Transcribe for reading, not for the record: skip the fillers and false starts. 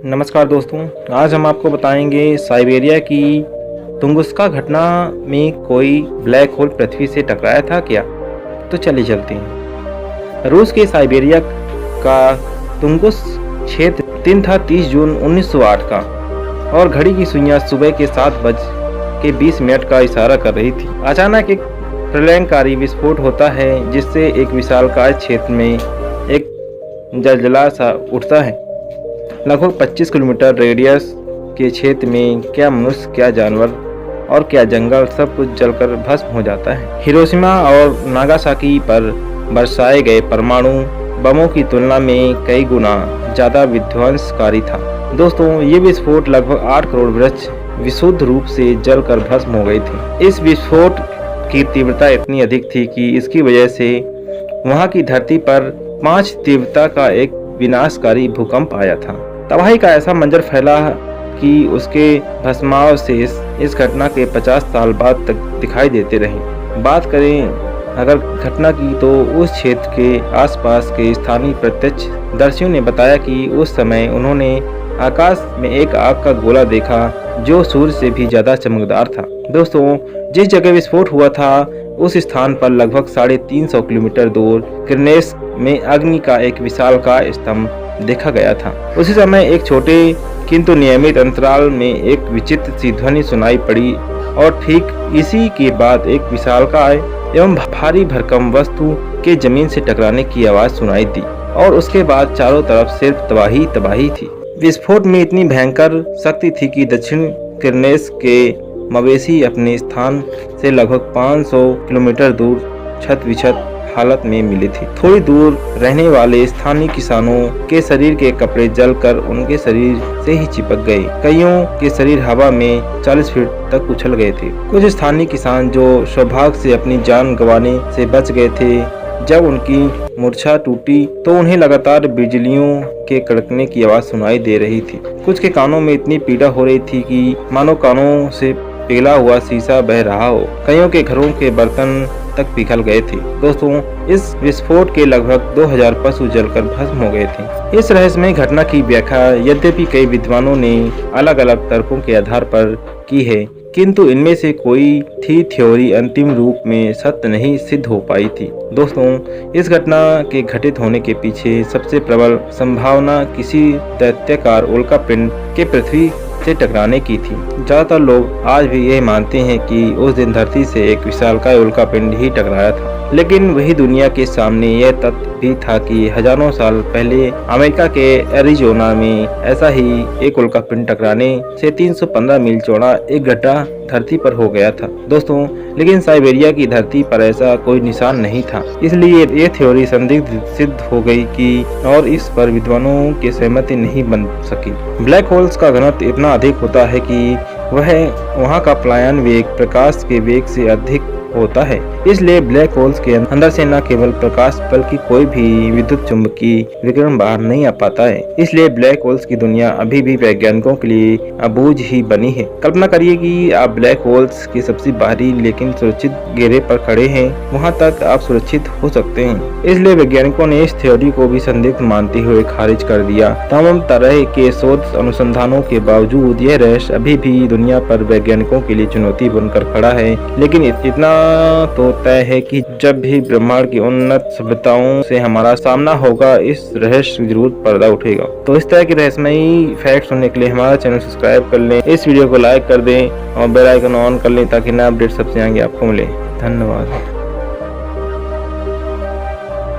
नमस्कार दोस्तों, आज हम आपको बताएंगे साइबेरिया की तुंगुस्का घटना में कोई ब्लैक होल पृथ्वी से टकराया था क्या। तो चलिए चलते हैं। रूस के साइबेरिया का तुंगुस क्षेत्र दिन था 30 जून 1908 का और घड़ी की सुइयां सुबह के 7:20 का इशारा कर रही थी। अचानक एक प्रलयंकारी विस्फोट होता है जिससे एक विशालकाय क्षेत्र में एक जलजला सा उठता है। लगभग 25 किलोमीटर रेडियस के क्षेत्र में क्या मनुष्य, क्या जानवर और क्या जंगल सब कुछ जलकर भस्म हो जाता है। हिरोशिमा और नागासाकी पर बरसाए गए परमाणु बमों की तुलना में कई गुना ज़्यादा विध्वंसकारी था। दोस्तों, ये विस्फोट लगभग 8 करोड़ वृक्ष विशुद्ध रूप से जलकर भस्म हो गई थी। इस विस्फोट की तीव्रता इतनी अधिक थी कि इसकी वजह से वहाँ की धरती पर 5 तीव्रता का एक विनाशकारी भूकंप आया था। तबाही का ऐसा मंजर फैला कि उसके भस्माव से इस घटना के 50 साल बाद तक दिखाई देते रहे। बात करें अगर घटना की, तो उस क्षेत्र के आसपास के स्थानीय प्रत्यक्षदर्शियों ने बताया कि उस समय उन्होंने आकाश में एक आग का गोला देखा जो सूर्य से भी ज़्यादा चमकदार था। दोस्तों, जिस जगह विस्फोट हुआ था उस स्थान पर लगभग 350 किलोमीटर दूर किरनेस में अग्नि का एक विशालकाय स्तंभ देखा गया था। उसी समय एक छोटे किंतु नियमित अंतराल में एक विचित्र सी ध्वनि सुनाई पड़ी और ठीक इसी के बाद एक विशालकाय एवं भारी भरकम वस्तु के जमीन से टकराने की आवाज सुनाई दी और उसके बाद चारों तरफ सिर्फ तबाही थी। विस्फोट में इतनी भयंकर शक्ति थी कि दक्षिण किरनेस के मवेशी अपने स्थान से लगभग 500 किलोमीटर दूर छत विछत हालत में मिली थी। थोड़ी दूर रहने वाले स्थानीय किसानों के शरीर के कपड़े जलकर उनके शरीर से ही चिपक गए। कईयों के शरीर हवा में 40 फीट तक उछल गए थे। कुछ स्थानीय किसान जो सौभाग्य से अपनी जान गंवाने से बच गए थे, जब उनकी मूर्छा टूटी तो उन्हें लगातार बिजलियों के कड़कने की आवाज सुनाई दे रही थी। कुछ के कानों में इतनी पीड़ा हो रही थी कि मानो कानों से पिघला हुआ शीशा बह रहा हो। कईयों के घरों के बर्तन तक पिघल गए थे। दोस्तों, इस विस्फोट के लगभग 2000 पशु जलकर भस्म हो गए थे। इस रहस्यमय घटना की व्याख्या यद्यपि कई विद्वानों ने अलग अलग तर्कों के आधार पर की है, किंतु इनमें से कोई थ्योरी अंतिम रूप में सत्य नहीं सिद्ध हो पाई थी। दोस्तों, इस घटना के घटित होने के पीछे सबसे प्रबल संभावना किसी दैत्याकार उल्कापिंड के पृथ्वी से टकराने की थी। ज्यादातर लोग आज भी यह मानते हैं कि उस दिन धरती से एक विशालकाय उल्कापिंड ही टकराया था, लेकिन वही दुनिया के सामने यह तथ्य भी था कि हजारों साल पहले अमेरिका के एरिजोना में ऐसा ही एक उल्कापिंड टकराने से 315 मील चौड़ा एक गड्ढा धरती पर हो गया था। दोस्तों, लेकिन साइबेरिया की धरती पर ऐसा कोई निशान नहीं था, इसलिए ये थ्योरी संदिग्ध सिद्ध हो गई कि और इस पर विद्वानों की सहमति नहीं बन सकी। ब्लैक होल्स का घनत्व इतना अधिक होता है कि वहाँ का पलायन वेग प्रकाश के वेग से अधिक होता है। इसलिए ब्लैक होल्स के अंदर से न केवल प्रकाश बल्कि कोई भी विद्युत चुंबकीय विकिरण बाहर नहीं आ पाता है। इसलिए ब्लैक होल्स की दुनिया अभी भी वैज्ञानिकों के लिए अबूझ ही बनी है। कल्पना करिए कि आप ब्लैक होल्स के सबसे बाहरी लेकिन सुरक्षित घेरे पर खड़े हैं। वहां तक आप सुरक्षित हो सकते हैं। इसलिए वैज्ञानिकों ने इस थ्योरी को भी संदिग्ध मानते हुए खारिज कर दिया। तमाम तरह के शोध अनुसंधानों के बावजूद यह रहस्य अभी भी दुनिया पर वैज्ञानिकों के लिए चुनौती बनकर खड़ा है। लेकिन इतना तो तय है कि जब भी ब्रह्मांड की उन्नत सभ्यताओं से हमारा सामना होगा, इस रहस्य जरूर पर्दा उठेगा। तो इस तरह के रहस्यमयी फैक्ट सुनने के लिए हमारा चैनल सब्सक्राइब कर लें, इस वीडियो को लाइक कर दें और बेल आइकन ऑन कर लें ताकि नया अपडेट सबसे आगे आपको मिले। धन्यवाद।